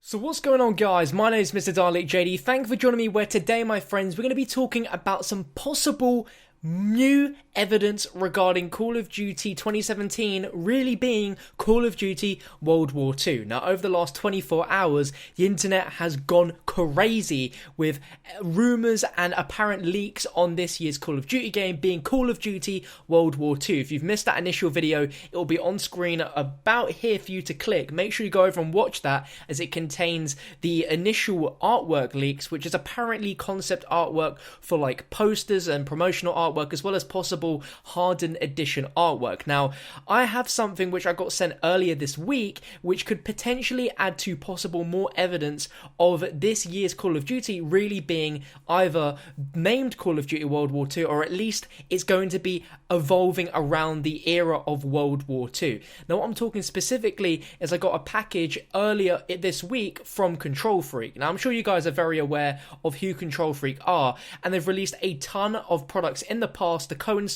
So what's going on, guys? My name is MrDalekJD. Thank you for joining me, where today, my friends, we're going to be talking about some possible new evidence regarding Call of Duty 2017 really being Call of Duty World War II. Now, over the last 24 hours, the internet has gone crazy with rumours and apparent leaks on this year's Call of Duty game being Call of Duty World War II. If you've missed that initial video, it will be on screen about here for you to click. Make sure you go over and watch that, as it contains the initial artwork leaks, which is apparently concept artwork for like posters and promotional artwork, as well as possible hardened edition artwork. Now, I have something which I got sent earlier this week, which could potentially add to possible more evidence of this year's Call of Duty really being either named Call of Duty World War II, or at least it's going to be evolving around the era of World War II. Now, what I'm talking specifically is I got a package earlier this week from KontrolFreek. Now, I'm sure you guys are very aware of who KontrolFreek are, and they've released a ton of products in the past to coincide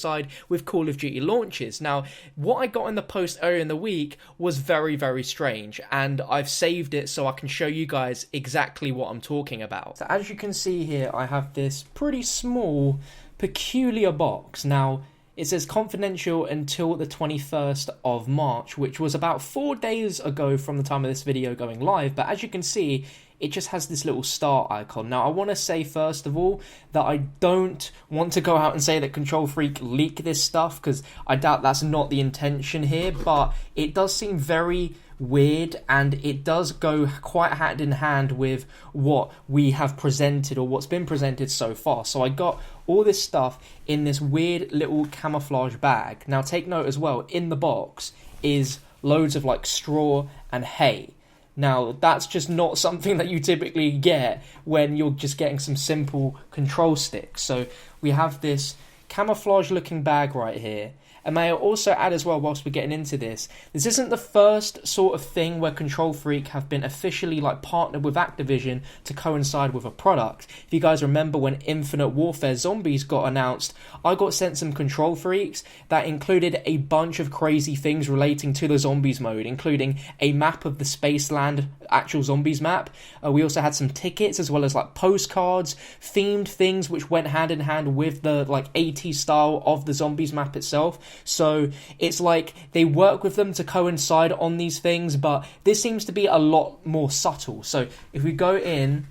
with Call of Duty launches. Now, what I got in the post earlier in the week was very, very strange, and I've saved it so I can show you guys exactly what I'm talking about. So as you can see here, I have this pretty small, peculiar box. Now, it says confidential until the 21st of March, which was about 4 days ago from the time of this video going live, but as you can see, it just has this little star icon. Now, I want to say, first of all, that I don't want to go out and say that KontrolFreek leaked this stuff, because I doubt that's not the intention here, but it does seem very weird, and it does go quite hand in hand with what we have presented, or what's been presented so far. So I got all this stuff in this weird little camouflage bag. Now, take note as well, in the box is loads of like straw and hay. Now, that's just not something that you typically get when you're just getting some simple control sticks. So we have this camouflage looking bag right here. And may I also add as well, whilst we're getting into this isn't the first sort of thing where KontrolFreek have been officially like partnered with Activision to coincide with a product. If you guys remember when Infinite Warfare Zombies got announced, I got sent some KontrolFreeks that included a bunch of crazy things relating to the Zombies mode, including a map of the Spaceland actual Zombies map. We also had some tickets, as well as like postcards, themed things which went hand in hand with the like 80s style of the Zombies map itself. So it's like they work with them to coincide on these things, but this seems to be a lot more subtle. So if we go in,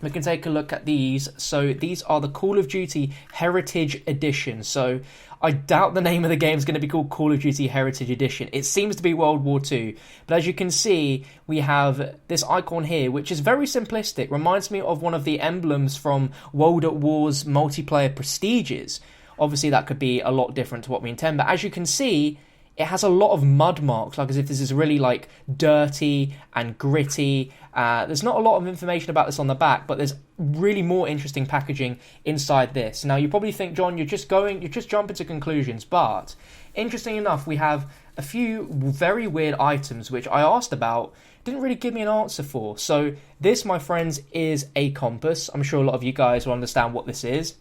we can take a look at these. So these are the Call of Duty Heritage Edition. So I doubt the name of the game is going to be called Call of Duty Heritage Edition. It seems to be World War II. But as you can see, we have this icon here, which is very simplistic. Reminds me of one of the emblems from World at War's multiplayer prestiges. Obviously, that could be a lot different to what we intend. But as you can see, it has a lot of mud marks, like as if this is really like dirty and gritty. There's not a lot of information about this on the back, but there's really more interesting packaging inside this. Now, you probably think, John, you're just jumping to conclusions, but interesting enough, we have a few very weird items which I asked about, didn't really give me an answer for. So this, my friends, is a compass. I'm sure a lot of you guys will understand what this is.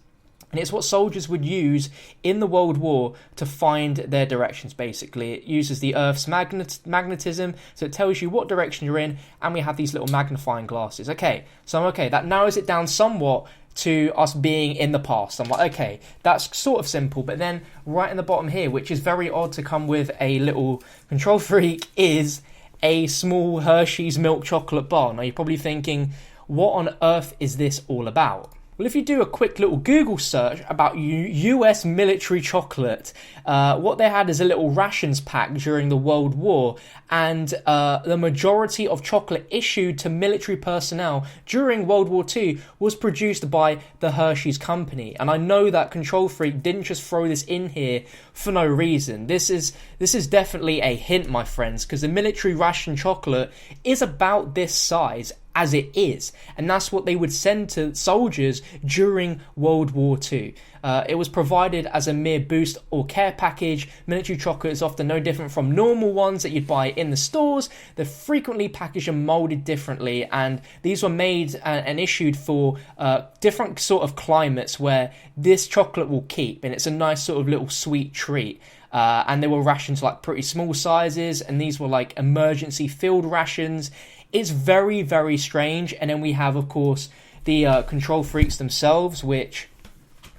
And it's what soldiers would use in the World War to find their directions, basically. It uses the Earth's magnetism, so it tells you what direction you're in, and we have these little magnifying glasses. Okay, that narrows it down somewhat to us being in the past. I'm like, okay, that's sort of simple. But then right in the bottom here, which is very odd to come with a little KontrolFreek, is a small Hershey's milk chocolate bar. Now, you're probably thinking, what on earth is this all about? Well, if you do a quick little Google search about US military chocolate, what they had is a little rations pack during the World War, and the majority of chocolate issued to military personnel during World War II was produced by the Hershey's company. And I know that KontrolFreek didn't just throw this in here for no reason. This is definitely a hint, my friends, because the military ration chocolate is about this size as it is, and that's what they would send to soldiers during World War II. It was provided as a mere boost or care package. Military chocolate is often no different from normal ones that you'd buy in the stores. They're frequently packaged and molded differently, and these were made and issued for different sort of climates where this chocolate will keep, and it's a nice sort of little sweet treat. And they were rations like pretty small sizes, and these were like emergency field rations. It's very, very strange. And then we have, of course, the KontrolFreeks themselves, which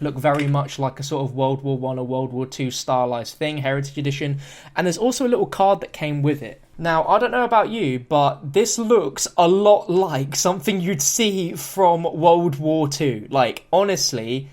look very much like a sort of World War I or World War II stylized thing, Heritage Edition. And there's also a little card that came with it. Now, I don't know about you, but this looks a lot like something you'd see from World War II. Like, honestly,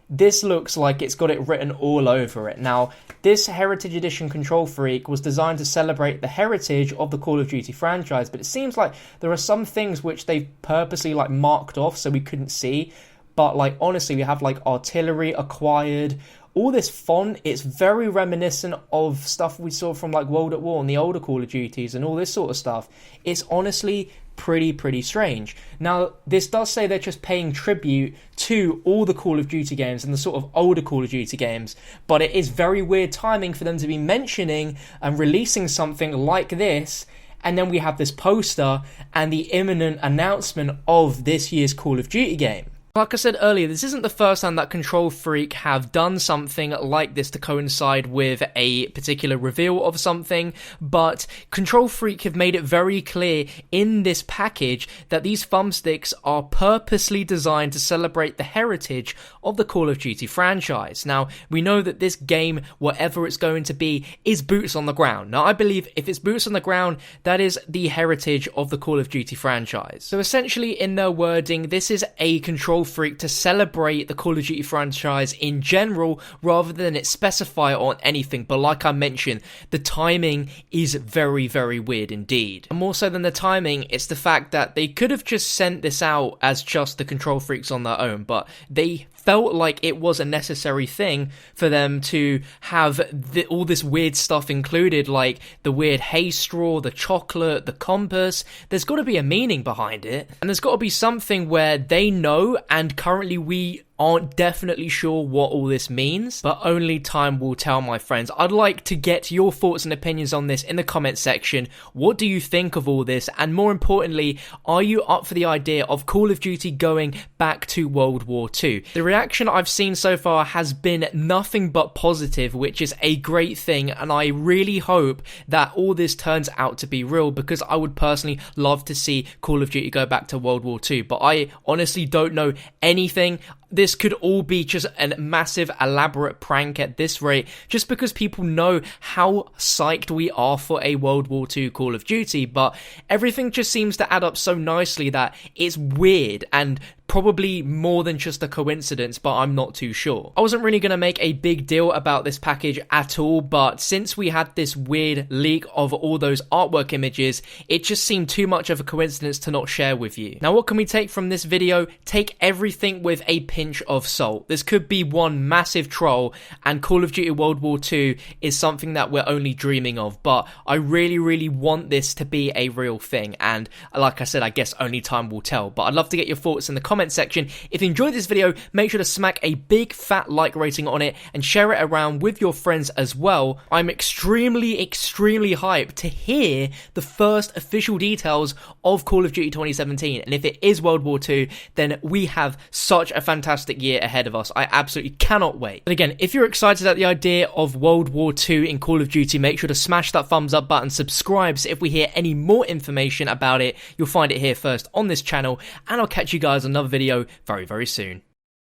this looks like it's got it written all over it. Now, this Heritage Edition KontrolFreek was designed to celebrate the heritage of the Call of Duty franchise, but it seems like there are some things which they've purposely, like, marked off so we couldn't see. But, like, honestly, we have, like, artillery acquired. All this font, it's very reminiscent of stuff we saw from, like, World at War and the older Call of Duties and all this sort of stuff. It's honestly pretty strange. Now, this does say they're just paying tribute to all the Call of Duty games and the sort of older Call of Duty games, but it is very weird timing for them to be mentioning and releasing something like this. And then we have this poster and the imminent announcement of this year's Call of Duty game. Like I said earlier, this isn't the first time that KontrolFreek have done something like this to coincide with a particular reveal of something, but KontrolFreek have made it very clear in this package that these thumbsticks are purposely designed to celebrate the heritage of the Call of Duty franchise. Now, we know that this game, whatever it's going to be, is boots on the ground. Now, I believe if it's boots on the ground, that is the heritage of the Call of Duty franchise. So essentially, in their wording, this is a KontrolFreek to celebrate the Call of Duty franchise in general rather than it specify on anything. But like I mentioned, the timing is very weird indeed. And more so than the timing, it's the fact that they could have just sent this out as just the KontrolFreeks on their own, but they felt like it was a necessary thing for them to have all this weird stuff included, like the weird hay straw, the chocolate, the compass. There's got to be a meaning behind it, and there's got to be something where they know, and currently we aren't definitely sure what all this means, but only time will tell, my friends. I'd like to get your thoughts and opinions on this in the comment section. What do you think of all this? And more importantly, are you up for the idea of Call of Duty going back to World War II? The reaction I've seen so far has been nothing but positive, which is a great thing, and I really hope that all this turns out to be real, because I would personally love to see Call of Duty go back to World War II, but I honestly don't know anything. This could all be just a massive elaborate prank at this rate, just because people know how psyched we are for a World War II Call of Duty, but everything just seems to add up so nicely that it's weird and probably more than just a coincidence, but I'm not too sure. I wasn't really going to make a big deal about this package at all, but since we had this weird leak of all those artwork images, it just seemed too much of a coincidence to not share with you. Now, what can we take from this video? Take everything with a pinch of salt. This could be one massive troll, and Call of Duty World War II is something that we're only dreaming of, but I really want this to be a real thing, and like I said, I guess only time will tell, but I'd love to get your thoughts in the comment section. If you enjoyed this video, make sure to smack a big fat like rating on it and share it around with your friends as well. I'm extremely hyped to hear the first official details of Call of Duty 2017, and if it is World War II, then we have such a fantastic year ahead of us. I absolutely cannot wait. But again, if you're excited at the idea of World War II in Call of Duty, make sure to smash that thumbs up button, subscribe, so if we hear any more information about it, you'll find it here first on this channel, and I'll catch you guys on another video very soon.